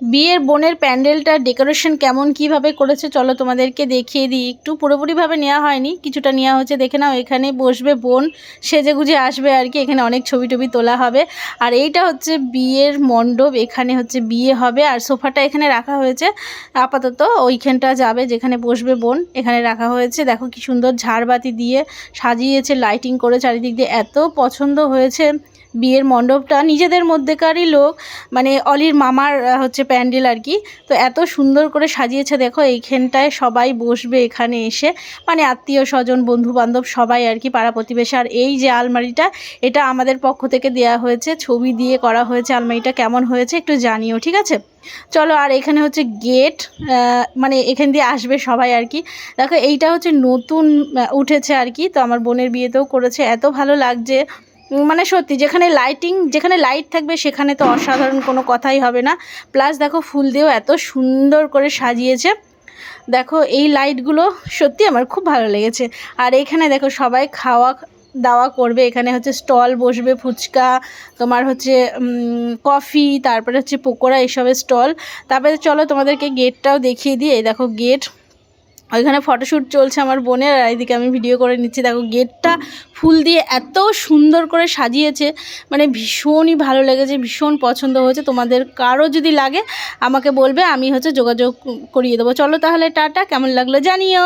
বিয়ের বোনের প্যান্ডেলটা ডেকোরেশন কেমন কিভাবে করেছে চলো তোমাদেরকে দেখিয়ে দিই। একটু পুরোপুরিভাবে নেওয়া হয়নি, কিছুটা নেওয়া হচ্ছে। দেখে নাও, এখানে বসবে বোন, সেজে গুজে আসবে আর কি। এখানে অনেক ছবি টবি তোলা হবে। আর এইটা হচ্ছে বিয়ের মণ্ডপ, এখানে হচ্ছে বিয়ে হবে। আর সোফাটা এখানে রাখা হয়েছে আপাতত, ওইখানটা যাবে যেখানে বসবে বোন, এখানে রাখা হয়েছে। দেখো কি সুন্দর ঝাড়বাতি দিয়ে সাজিয়েছে, লাইটিং করে চারিদিক দিয়ে। এত পছন্দ হয়েছে বিয়ের মণ্ডপটা, নিজেদের মধ্যেকারই লোক, মানে অলির মামার হচ্ছে প্যান্ডেল আর কি। তো এত সুন্দর করে সাজিয়েছে দেখো, এইখানটায় সবাই বসবে এখানে এসে, মানে আত্মীয় স্বজন বন্ধু বান্ধব সবাই আর কি, পাড়া প্রতিবেশী। আর এই যে আলমারিটা, এটা আমাদের পক্ষ থেকে দেয়া হয়েছে, ছবি দিয়ে করা হয়েছে। আলমারিটা কেমন হয়েছে একটু জানিও, ঠিক আছে? চলো। আর এখানে হচ্ছে গেট, মানে এখান দিয়ে আসবে সবাই আর কি। দেখো এইটা হচ্ছে নতুন উঠেছে আর কি, তো আমার বোনের বিয়েতেও করেছে। এত ভালো লাগছে, মানে সত্যি, যেখানে লাইট থাকবে সেখানে তো অসাধারণ কোনো কথাই হবে না। প্লাস দেখো ফুল দিয়েও এত সুন্দর করে সাজিয়েছে। দেখো এই লাইটগুলো সত্যি আমার খুব ভালো লেগেছে। আর এখানে দেখো সবাই খাওয়া দাওয়া করবে, এখানে হচ্ছে স্টল বসবে, ফুচকা, তোমার হচ্ছে কফি, তারপরে হচ্ছে পকোড়া, এসবের স্টল। তারপরে চলো তোমাদেরকে গেটটাও দেখিয়ে দিই। এই দেখো গেট, ওইখানে ফটোশ্যুট চলছে আমার বোনের, আর এইদিকে আমি ভিডিও করে নিচ্ছি। দেখো গেটটা ফুল দিয়ে এত সুন্দর করে সাজিয়েছে, মানে ভীষণই ভালো লেগেছে, ভীষণ পছন্দ হয়েছে। তোমাদের কারো যদি লাগে আমাকে বলবে, আমি হচ্ছে যোগাযোগ করিয়ে দেবো। চলো তাহলে টাটা, কেমন লাগলো জানিও।